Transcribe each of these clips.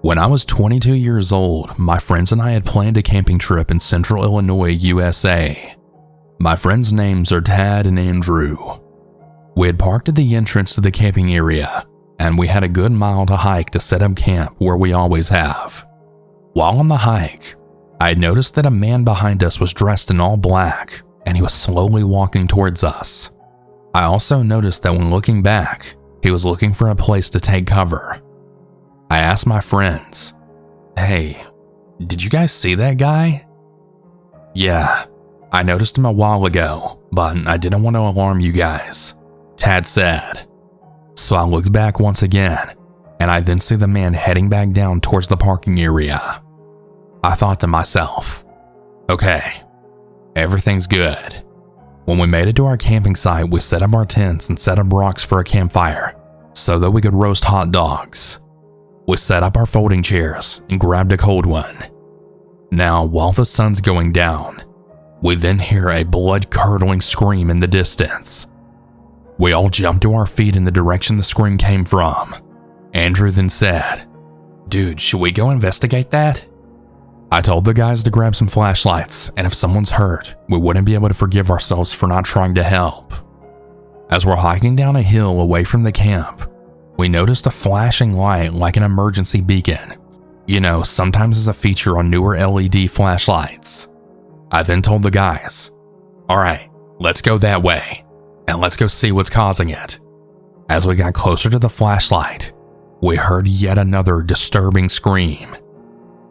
When I was 22 years old, my friends and I had planned a camping trip in central Illinois, USA. My friends' names are Tad and Andrew. We had parked at the entrance to the camping area, and we had a good mile to hike to set up camp where we always have. While on the hike, I had noticed that a man behind us was dressed in all black, and he was slowly walking towards us. I also noticed that when looking back, he was looking for a place to take cover. I asked my friends, "Hey, did you guys see that guy?" "Yeah, I noticed him a while ago, but I didn't want to alarm you guys," Tad said. So I looked back once again, and I then see the man heading back down towards the parking area. I thought to myself, okay, everything's good. When we made it to our camping site, we set up our tents and set up rocks for a campfire so that we could roast hot dogs. We set up our folding chairs and grabbed a cold one. Now, while the sun's going down, we then hear a blood-curdling scream in the distance. We all jumped to our feet in the direction the scream came from. Andrew then said, "Dude, should we go investigate that?" I told the guys to grab some flashlights, and if someone's hurt, we wouldn't be able to forgive ourselves for not trying to help. As we're hiking down a hill away from the camp, we noticed a flashing light like an emergency beacon. You know, sometimes is a feature on newer LED flashlights. I then told the guys, "Alright, let's go that way, and let's go see what's causing it." As we got closer to the flashlight, we heard yet another disturbing scream.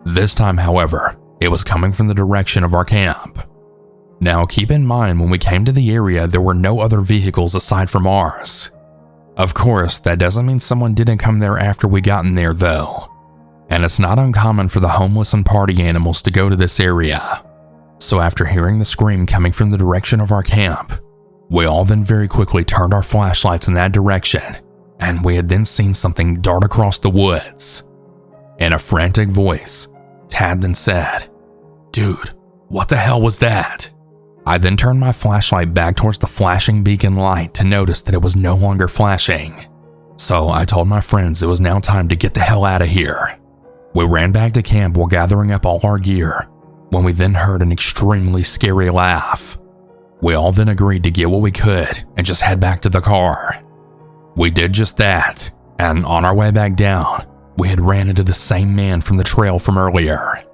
This time, however, it was coming from the direction of our camp. Now keep in mind, when we came to the area, there were no other vehicles aside from ours. Of course, that doesn't mean someone didn't come there after we got in there though. And it's not uncommon for the homeless and party animals to go to this area. So after hearing the scream coming from the direction of our camp, we all then very quickly turned our flashlights in that direction, and we had then seen something dart across the woods. In a frantic voice, Tad then said, "Dude, what the hell was that?" I then turned my flashlight back towards the flashing beacon light to notice that it was no longer flashing. So I told my friends it was now time to get the hell out of here. We ran back to camp while gathering up all our gear, when we then heard an extremely scary laugh. We all then agreed to get what we could and just head back to the car. We did just that, and on our way back down, we had ran into the same man from the trail from earlier.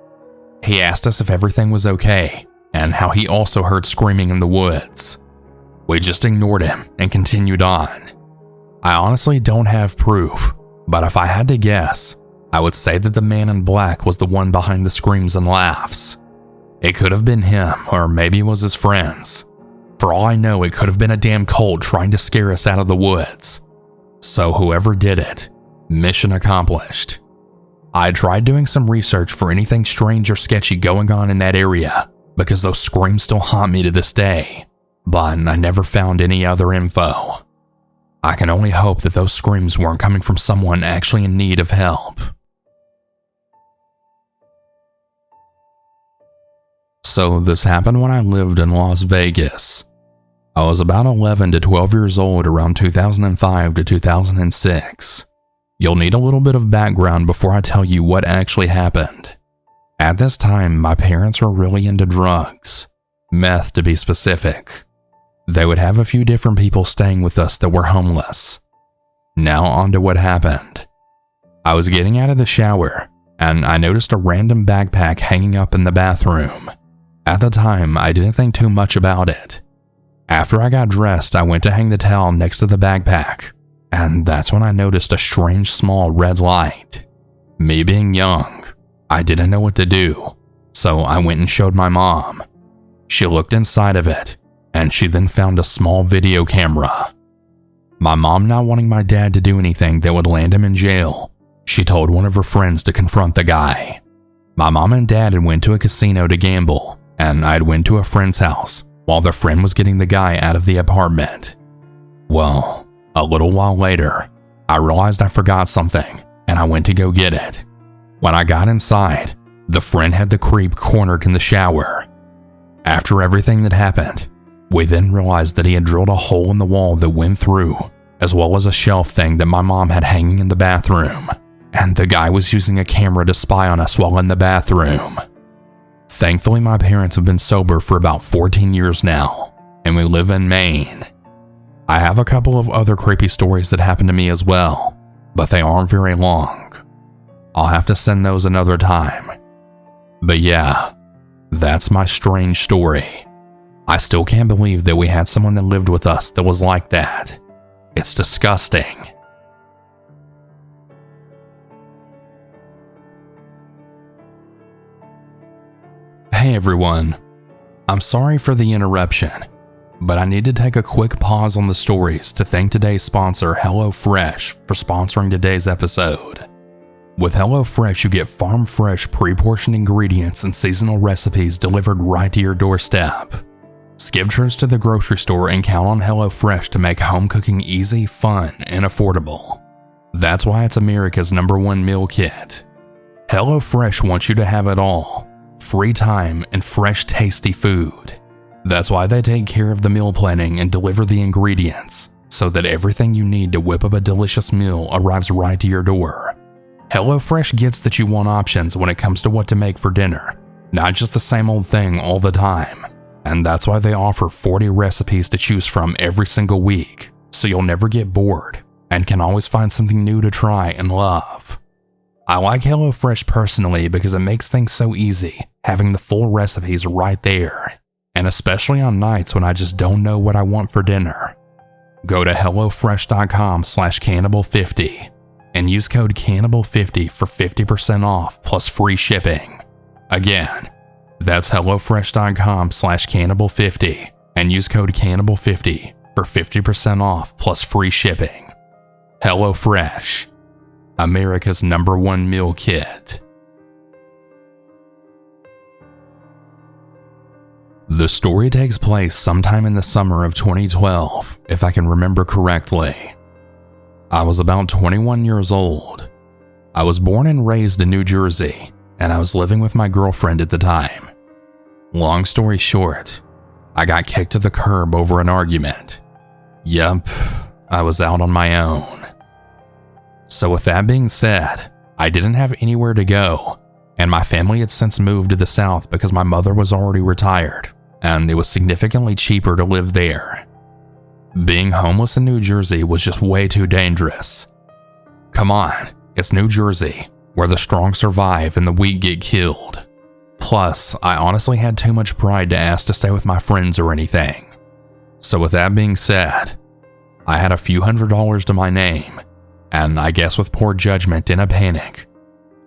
He asked us if everything was okay, and how he also heard screaming in the woods. We just ignored him and continued on. I honestly don't have proof, but if I had to guess, I would say that the man in black was the one behind the screams and laughs. It could have been him, or maybe it was his friends. For all I know, it could have been a damn cult trying to scare us out of the woods. So whoever did it, mission accomplished. I tried doing some research for anything strange or sketchy going on in that area, because those screams still haunt me to this day, but I never found any other info. I can only hope that those screams weren't coming from someone actually in need of help. So this happened when I lived in Las Vegas. I was about 11 to 12 years old around 2005 to 2006. You'll need a little bit of background before I tell you what actually happened. At this time, my parents were really into drugs, meth to be specific. They would have a few different people staying with us that were homeless. Now on to what happened. I was getting out of the shower, and I noticed a random backpack hanging up in the bathroom. At the time, I didn't think too much about it. After I got dressed, I went to hang the towel next to the backpack, and that's when I noticed a strange small red light. Me being young, I didn't know what to do, so I went and showed my mom. She looked inside of it, and she then found a small video camera. My mom, not wanting my dad to do anything that would land him in jail, she told one of her friends to confront the guy. My mom and dad had went to a casino to gamble, and I'd went to a friend's house while their friend was getting the guy out of the apartment. Well, a little while later, I realized I forgot something, and I went to go get it. When I got inside, the friend had the creep cornered in the shower. After everything that happened, we then realized that he had drilled a hole in the wall that went through, as well as a shelf thing that my mom had hanging in the bathroom. and the guy was using a camera to spy on us while in the bathroom. Thankfully, my parents have been sober for about 14 years now, and we live in Maine. I have a couple of other creepy stories that happened to me as well, but they aren't very long. I'll have to send those another time. But yeah, that's my strange story. I still can't believe that we had someone that lived with us that was like that. It's disgusting. Hey everyone, I'm sorry for the interruption, but I need to take a quick pause on the stories to thank today's sponsor HelloFresh for sponsoring today's episode. With HelloFresh, you get farm-fresh, pre-portioned ingredients and seasonal recipes delivered right to your doorstep. Skip trips to the grocery store and count on HelloFresh to make home cooking easy, fun, and affordable. That's why it's America's #1 meal kit. HelloFresh wants you to have it all: free time and fresh, tasty food. That's why they take care of the meal planning and deliver the ingredients, so that everything you need to whip up a delicious meal arrives right to your door. HelloFresh gets that you want options when it comes to what to make for dinner, not just the same old thing all the time. And that's why they offer 40 recipes to choose from every single week, so you'll never get bored and can always find something new to try and love. I like HelloFresh personally because it makes things so easy, having the full recipes right there, and especially on nights when I just don't know what I want for dinner. Go to hellofresh.com/cannibal50 and use code cannibal50 for 50% off plus free shipping. Again, that's hellofresh.com/cannibal50 and use code cannibal50 for 50% off plus free shipping. HelloFresh, America's #1 meal kit. The story takes place sometime in the summer of 2012, if I can remember correctly. I was about 21 years old. I was born and raised in New Jersey, and I was living with my girlfriend at the time. Long story short, I got kicked to the curb over an argument. Yup, I was out on my own. So with that being said, I didn't have anywhere to go, and my family had since moved to the south because my mother was already retired, and it was significantly cheaper to live there. Being homeless in New Jersey was just way too dangerous. Come on, it's New Jersey, where the strong survive and the weak get killed. Plus, I honestly had too much pride to ask to stay with my friends or anything. So with that being said, I had a few $100s to my name, and I guess with poor judgment and a panic,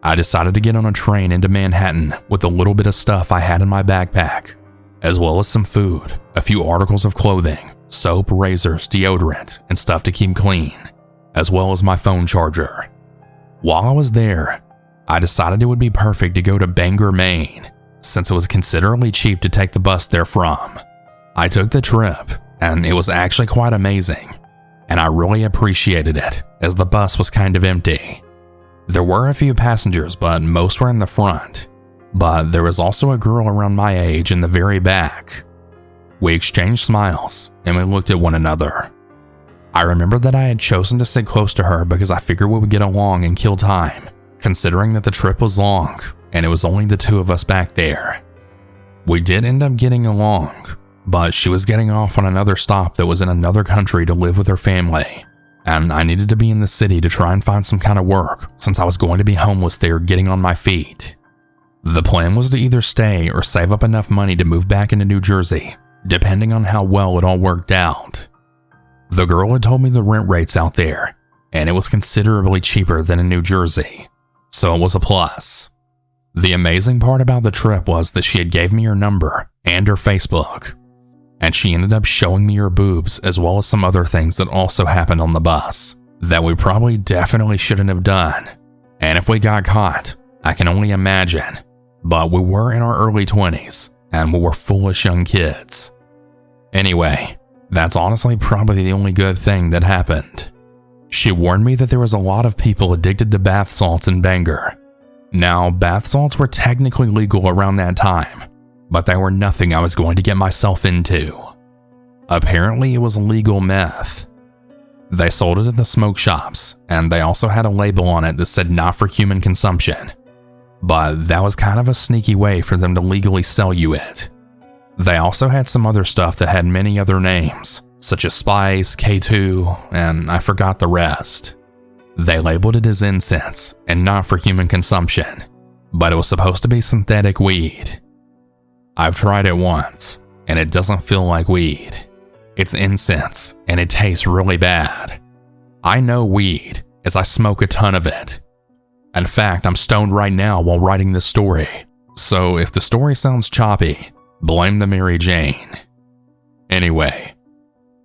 I decided to get on a train into Manhattan with a little bit of stuff I had in my backpack, as well as some food, a few articles of clothing, soap, razors, deodorant, and stuff to keep clean, as well as my phone charger. While I was there, I decided it would be perfect to go to Bangor, Maine, since it was considerably cheap to take the bus there from. I took the trip, and it was actually quite amazing, and I really appreciated it, as the bus was kind of empty. There were a few passengers, but most were in the front, but there was also a girl around my age in the very back. We exchanged smiles, and we looked at one another. I remember that I had chosen to sit close to her because I figured we would get along and kill time, considering that the trip was long and it was only the two of us back there. We did end up getting along, but she was getting off on another stop that was in another country to live with her family, and I needed to be in the city to try and find some kind of work since I was going to be homeless there getting on my feet. The plan was to either stay or save up enough money to move back into New Jersey, depending on how well it all worked out. The girl had told me the rent rates out there, and it was considerably cheaper than in New Jersey, so it was a plus. The amazing part about the trip was that she had gave me her number and her Facebook, and she ended up showing me her boobs as well as some other things that also happened on the bus that we probably definitely shouldn't have done. And if we got caught, I can only imagine, but we were in our early 20s and we were foolish young kids. Anyway, that's honestly probably the only good thing that happened. She warned me that there was a lot of people addicted to bath salts in Bangor. Now, bath salts were technically legal around that time, but they were nothing I was going to get myself into. Apparently, it was legal meth. They sold it at the smoke shops, and they also had a label on it that said not for human consumption. But that was kind of a sneaky way for them to legally sell you it. They also had some other stuff that had many other names, such as Spice, K2, and I forgot the rest. They labeled it as incense and not for human consumption, but it was supposed to be synthetic weed. I've tried it once, and it doesn't feel like weed. It's incense, and it tastes really bad. I know weed, as I smoke a ton of it. In fact, I'm stoned right now while writing this story, so if the story sounds choppy, blame the Mary Jane. Anyway,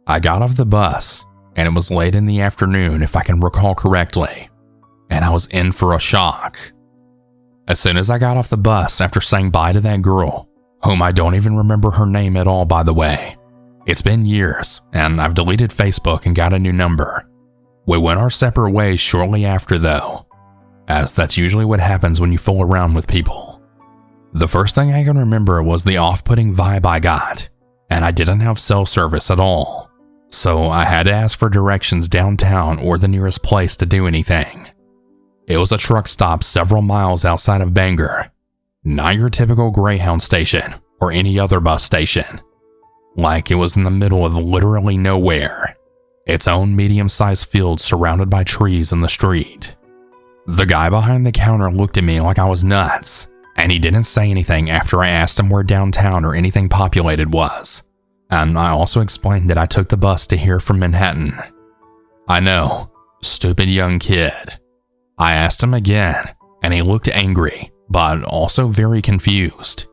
I got off the bus, and it was late in the afternoon if I can recall correctly, and I was in for a shock. As soon as I got off the bus after saying bye to that girl, whom I don't even remember her name at all by the way. It's been years, and I've deleted Facebook and got a new number. We went our separate ways shortly after though, as that's usually what happens when you fool around with people. The first thing I can remember was the off-putting vibe I got, and I didn't have cell service at all, so I had to ask for directions downtown or the nearest place to do anything. It was a truck stop several miles outside of Bangor, not your typical Greyhound station or any other bus station. Like it was in the middle of literally nowhere, its own medium-sized field surrounded by trees in the street. The guy behind the counter looked at me like I was nuts, and he didn't say anything after I asked him where downtown or anything populated was, and I also explained that I took the bus to here from Manhattan. I know, stupid young kid. I asked him again, and he looked angry, but also very confused.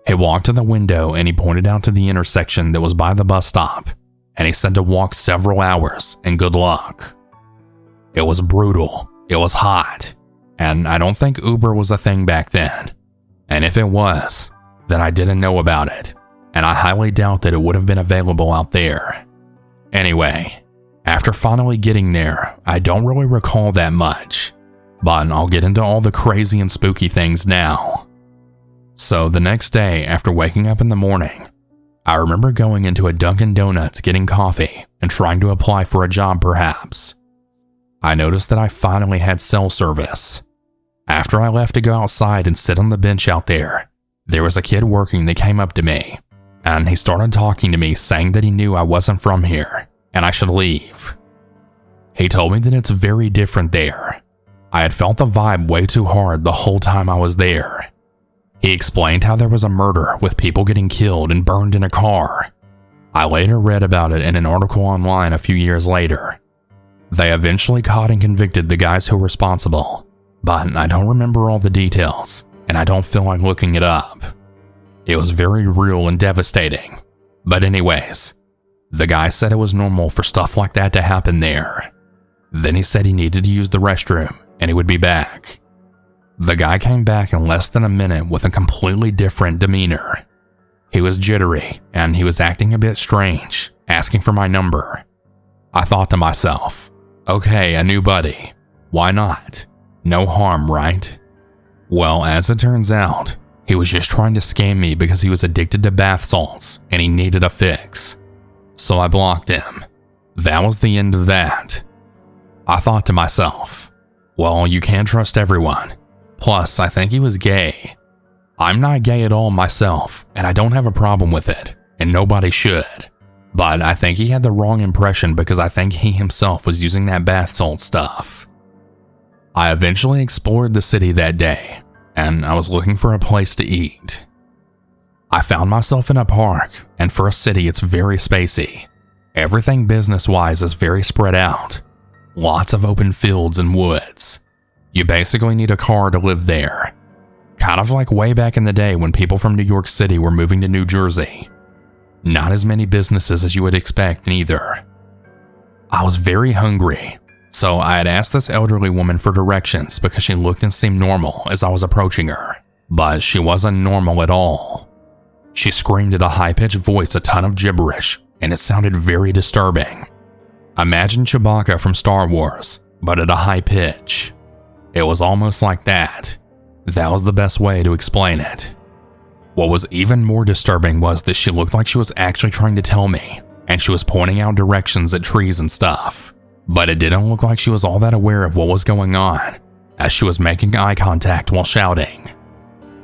He walked to the window and he pointed out to the intersection that was by the bus stop, and he said to walk several hours and good luck. It was brutal, it was hot, and I don't think Uber was a thing back then. And if it was, then I didn't know about it, and I highly doubt that it would have been available out there. Anyway, after finally getting there, I don't really recall that much, but I'll get into all the crazy and spooky things now. So the next day, after waking up in the morning, I remember going into a Dunkin' Donuts getting coffee and trying to apply for a job perhaps. I noticed that I finally had cell service. After I left to go outside and sit on the bench out there was a kid working that came up to me, and he started talking to me saying that he knew I wasn't from here and I should leave. He told me that it's very different there. I had felt the vibe way too hard the whole time I was there. He explained how there was a murder with people getting killed and burned in a car. I later read about it in an article online a few years later. They eventually caught and convicted the guys who were responsible, but I don't remember all the details, and I don't feel like looking it up. It was very real and devastating. But anyways, the guy said it was normal for stuff like that to happen there. Then he said he needed to use the restroom, and he would be back. The guy came back in less than a minute with a completely different demeanor. He was jittery, and he was acting a bit strange, asking for my number. I thought to myself, okay, a new buddy. Why not? No harm, right? Well, as it turns out, he was just trying to scam me because he was addicted to bath salts and he needed a fix. So I blocked him. That was the end of that. I thought to myself, well, you can't trust everyone. Plus, I think he was gay. I'm not gay at all myself, and I don't have a problem with it, and nobody should. But I think he had the wrong impression because I think he himself was using that bath salt stuff. I eventually explored the city that day, and I was looking for a place to eat. I found myself in a park, and for a city it's very spacey. Everything business-wise is very spread out. Lots of open fields and woods. You basically need a car to live there. Kind of like way back in the day when people from New York City were moving to New Jersey. Not as many businesses as you would expect neither. I was very hungry, so I had asked this elderly woman for directions because she looked and seemed normal as I was approaching her, but she wasn't normal at all. She screamed at a high-pitched voice a ton of gibberish, and it sounded very disturbing. Imagine Chewbacca from Star Wars, but at a high pitch. It was almost like that. That was the best way to explain it. What was even more disturbing was that she looked like she was actually trying to tell me, and she was pointing out directions at trees and stuff. but it didn't look like she was all that aware of what was going on, as she was making eye contact while shouting.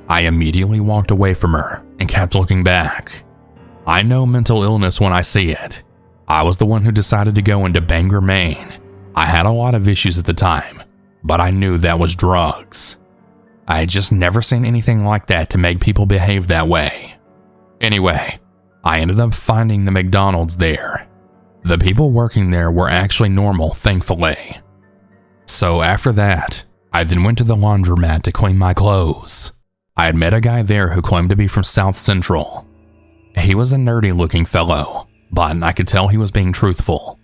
I immediately walked away from her and kept looking back. I know mental illness when I see it. I was the one who decided to go into Bangor, Maine. I had a lot of issues at the time, but I knew that was drugs. I had just never seen anything like that to make people behave that way. Anyway, I ended up finding the McDonald's there. The people working there were actually normal, thankfully. So after that, I then went to the laundromat to clean my clothes. I had met a guy there who claimed to be from South Central. He was a nerdy looking fellow, but I could tell he was being truthful.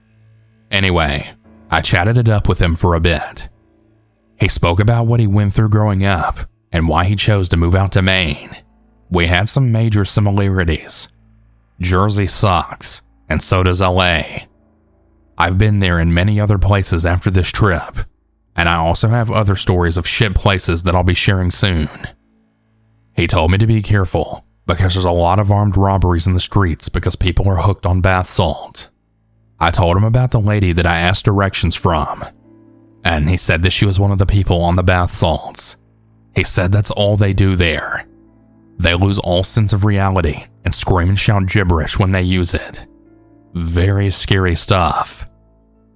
Anyway, I chatted it up with him for a bit. He spoke about what he went through growing up and why he chose to move out to Maine. We had some major similarities. Jersey sucks, and so does LA. I've been there and many other places after this trip, and I also have other stories of shit places that I'll be sharing soon. He told me to be careful because there's a lot of armed robberies in the streets because people are hooked on bath salt. I told him about the lady that I asked directions from, and he said that she was one of the people on the bath salts. He said that's all they do there. They lose all sense of reality and scream and shout gibberish when they use it. Very scary stuff.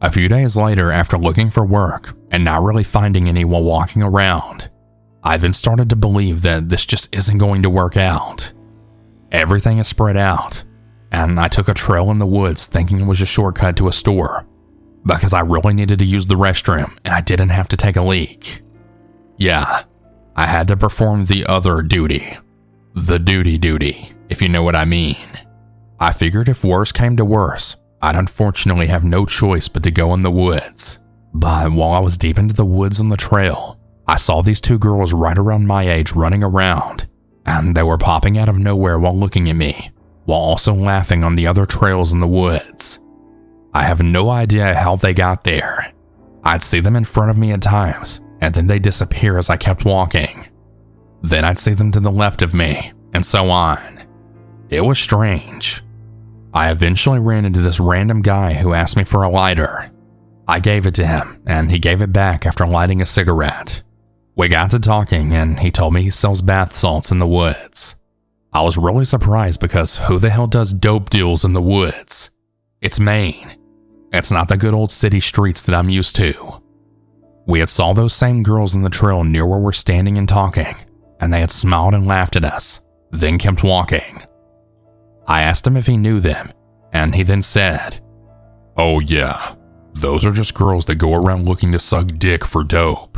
A few days later, after looking for work and not really finding any while walking around, I then started to believe that this just isn't going to work out. Everything is spread out, and I took a trail in the woods thinking it was a shortcut to a store because I really needed to use the restroom and I didn't have to take a leak. Yeah, I had to perform the other duty. The duty, if you know what I mean. I figured if worse came to worse, I'd unfortunately have no choice but to go in the woods. But while I was deep into the woods on the trail, I saw these two girls right around my age running around, and they were popping out of nowhere while looking at me, while also laughing on the other trails in the woods. I have no idea how they got there. I'd see them in front of me at times, and then they'd disappear as I kept walking. Then I'd see them to the left of me, and so on. It was strange. I eventually ran into this random guy who asked me for a lighter. I gave it to him, and he gave it back after lighting a cigarette. We got to talking, and he told me he sells bath salts in the woods. I was really surprised because who the hell does dope deals in the woods? It's Maine. It's not the good old city streets that I'm used to. We had saw those same girls on the trail near where we're standing and talking, and they had smiled and laughed at us, then kept walking. I asked him if he knew them, and he then said, "Oh yeah, those are just girls that go around looking to suck dick for dope."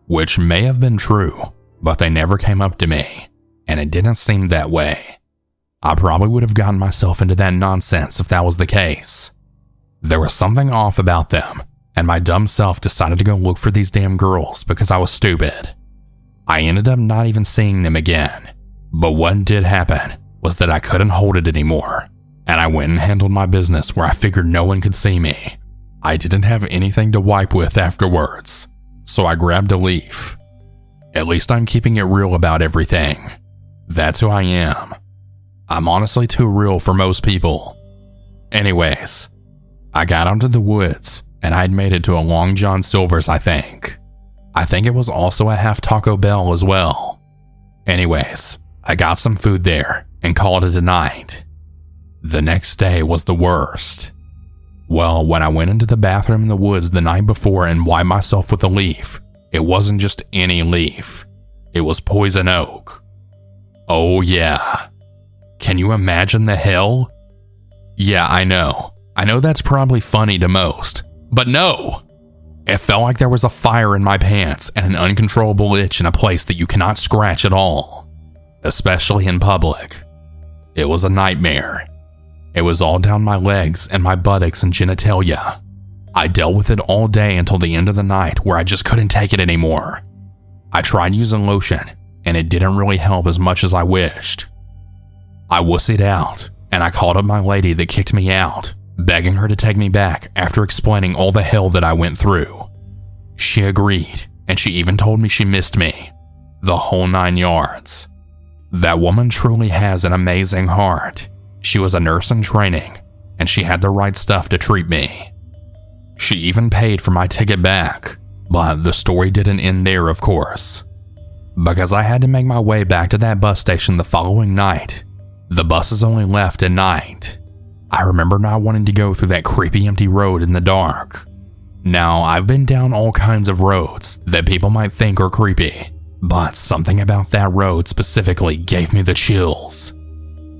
Which may have been true, but they never came up to me, and it didn't seem that way. I probably would have gotten myself into that nonsense if that was the case. There was something off about them, and my dumb self decided to go look for these damn girls because I was stupid. I ended up not even seeing them again, but what did happen was that I couldn't hold it anymore, and I went and handled my business where I figured no one could see me. I didn't have anything to wipe with afterwards, so I grabbed a leaf. At least I'm keeping it real about everything. That's who I am. I'm honestly too real for most people. Anyways, I got onto the woods, and I'd made it to a Long John Silver's, I think. I think it was also a half Taco Bell as well. Anyways, I got some food there and called it a night. The next day was the worst. Well, when I went into the bathroom in the woods the night before and wiped myself with a leaf, it wasn't just any leaf. It was poison oak. Oh yeah. Can you imagine the hell? Yeah, I know that's probably funny to most, but no! It felt like there was a fire in my pants and an uncontrollable itch in a place that you cannot scratch at all, especially in public. It was a nightmare. It was all down my legs and my buttocks and genitalia. I dealt with it all day until the end of the night where I just couldn't take it anymore. I tried using lotion, and it didn't really help as much as I wished. I wussied out, and I called up my lady that kicked me out, begging her to take me back after explaining all the hell that I went through. She agreed, and she even told me she missed me. The whole 9 yards. That woman truly has an amazing heart. She was a nurse in training, and she had the right stuff to treat me. She even paid for my ticket back, but the story didn't end there, of course. Because I had to make my way back to that bus station the following night. The buses only left at night. I remember not wanting to go through that creepy empty road in the dark. Now, I've been down all kinds of roads that people might think are creepy, but something about that road specifically gave me the chills.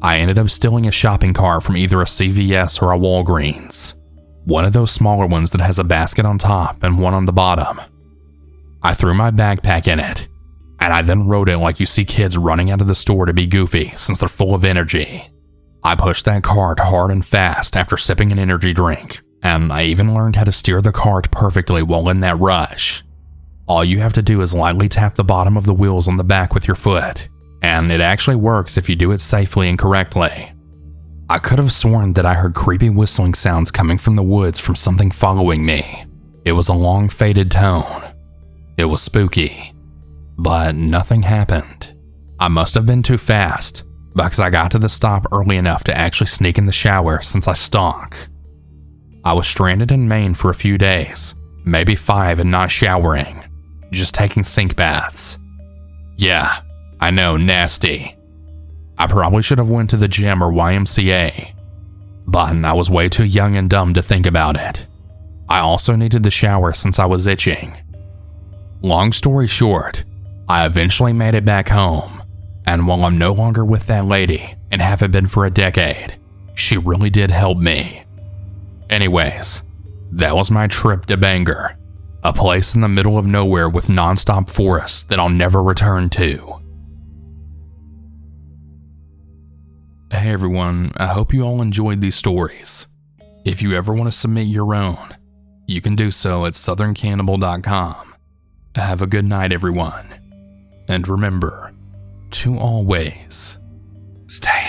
I ended up stealing a shopping cart from either a CVS or a Walgreens. One of those smaller ones that has a basket on top and one on the bottom. I threw my backpack in it, and I then rode it like you see kids running out of the store to be goofy since they're full of energy. I pushed that cart hard and fast after sipping an energy drink, and I even learned how to steer the cart perfectly while in that rush. All you have to do is lightly tap the bottom of the wheels on the back with your foot, and it actually works if you do it safely and correctly. I could have sworn that I heard creepy whistling sounds coming from the woods from something following me. It was a long faded tone. It was spooky, but nothing happened. I must have been too fast, because I got to the stop early enough to actually sneak in the shower since I stunk. I was stranded in Maine for a few days, maybe 5, and not showering, just taking sink baths. Yeah, I know, nasty. I probably should have went to the gym or YMCA, but I was way too young and dumb to think about it. I also needed the shower since I was itching. Long story short, I eventually made it back home, and while I'm no longer with that lady and haven't been for a decade, she really did help me. Anyways, that was my trip to Bangor, a place in the middle of nowhere with non-stop forests that I'll never return to. Hey everyone, I hope you all enjoyed these stories. If you ever want to submit your own, you can do so at southerncannibal.com. Have a good night everyone, and remember to always stay